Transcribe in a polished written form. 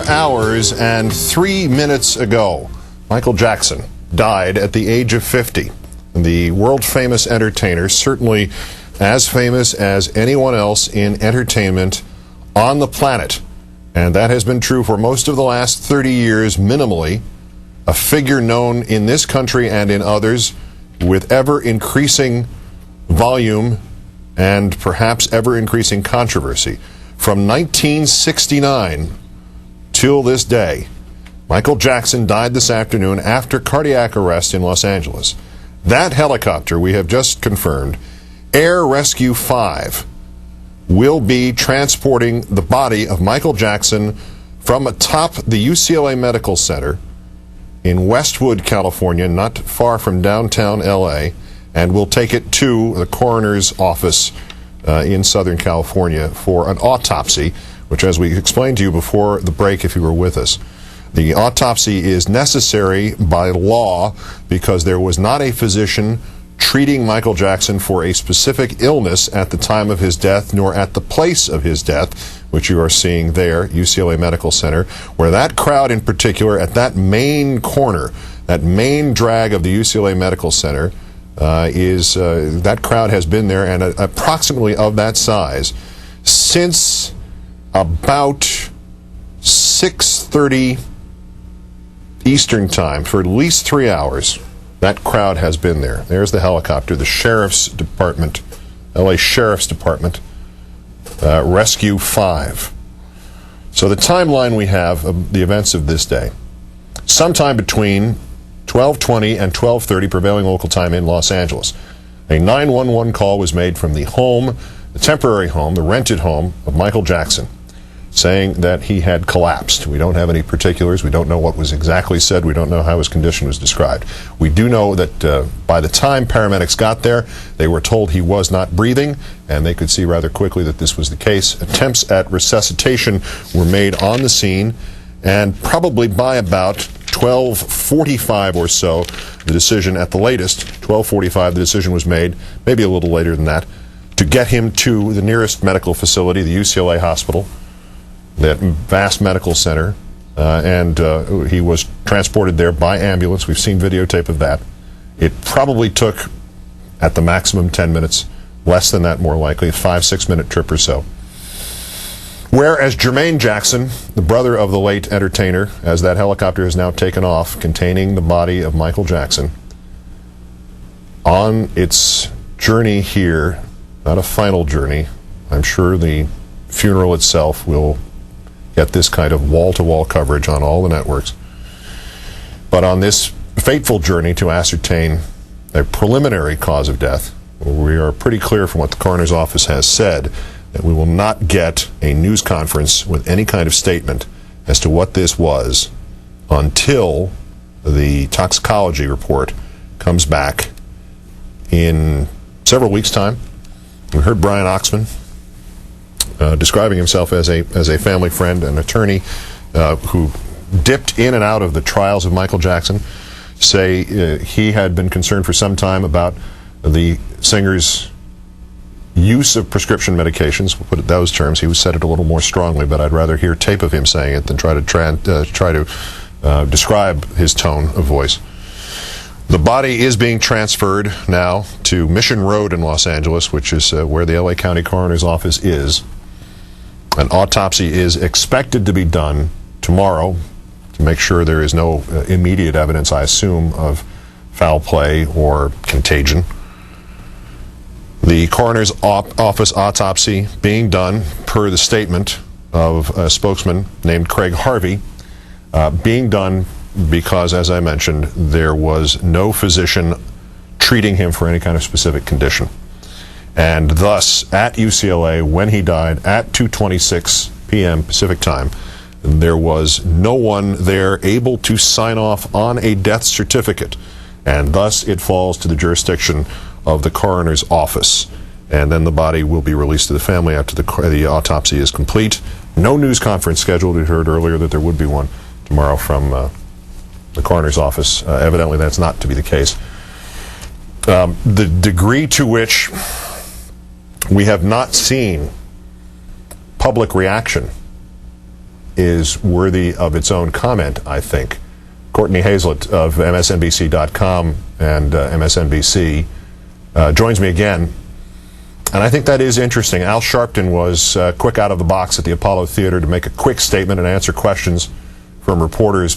hours and 3 minutes ago, Michael Jackson died at the age of 50. The world-famous entertainer, certainly as famous as anyone else in entertainment on the planet. And that has been true for most of the last 30 years, minimally. A figure known in this country and in others with ever-increasing volume and perhaps ever-increasing controversy. From 1969 till this day, Michael Jackson died this afternoon after cardiac arrest in Los Angeles. That helicopter, we have just confirmed, Air Rescue 5, will be transporting the body of Michael Jackson from atop the UCLA Medical Center in Westwood, California, not far from downtown L.A., and will take it to the Coroner's Office in Southern California for an autopsy, which, as we explained to you before the break, if you were with us, the autopsy is necessary by law because there was not a physician treating Michael Jackson for a specific illness at the time of his death, nor at the place of his death, which you are seeing there, UCLA Medical Center, where that crowd in particular, at that main corner, that main drag of the UCLA Medical Center, that crowd has been there, and approximately of that size, since about 6:30 Eastern Time, for at least 3 hours. That crowd has been there. There's the helicopter, the Sheriff's Department, LA Sheriff's Department, Rescue 5. So the timeline we have of the events of this day, sometime between 12:20 and 12:30 prevailing local time in Los Angeles, a 911 call was made from the home, the temporary home, the rented home of Michael Jackson, saying that he had collapsed. We don't have any particulars. We don't know what was exactly said. We don't know how his condition was described. We do know that by the time paramedics got there, they were told he was not breathing, and they could see rather quickly that this was the case. Attempts at resuscitation were made on the scene, and probably by about 12:45 or so, the decision at the latest, 12:45, the decision was made, maybe a little later than that, to get him to the nearest medical facility, the UCLA hospital, that vast medical center, and he was transported there by ambulance. We've seen videotape of that. It probably took, at the maximum, 10 minutes, less than that more likely, a 5-6 minute trip or so. Whereas Jermaine Jackson, the brother of the late entertainer, as that helicopter has now taken off, containing the body of Michael Jackson, on its journey here, not a final journey, I'm sure the funeral itself will get this kind of wall-to-wall coverage on all the networks. But on this fateful journey to ascertain a preliminary cause of death, we are pretty clear from what the Coroner's Office has said that we will not get a news conference with any kind of statement as to what this was until the toxicology report comes back in several weeks' time. We heard Brian Oxman describing himself as a family friend, an attorney who dipped in and out of the trials of Michael Jackson, say he had been concerned for some time about the singer's use of prescription medications. We'll put it those terms. He said it a little more strongly, but I'd rather hear tape of him saying it than try to describe his tone of voice. The body is being transferred now to Mission Road in Los Angeles, which is where the LA County Coroner's Office is. An autopsy is expected to be done tomorrow to make sure there is no immediate evidence, I assume, of foul play or contagion. The Coroner's Office autopsy being done, per the statement of a spokesman named Craig Harvey, being done because, as I mentioned, there was no physician treating him for any kind of specific condition. And thus, at UCLA, when he died at 2:26 p.m. Pacific time, there was no one there able to sign off on a death certificate. And thus, it falls to the jurisdiction of the Coroner's Office. And then the body will be released to the family after the autopsy is complete. No news conference scheduled. We heard earlier that there would be one tomorrow from the Coroner's Office. Evidently, that's not to be the case. The degree to which we have not seen public reaction is worthy of its own comment, I think. Courtney Hazlett of MSNBC.com and MSNBC joins me again. And I think that is interesting. Al Sharpton was quick out of the box at the Apollo Theater to make a quick statement and answer questions from reporters.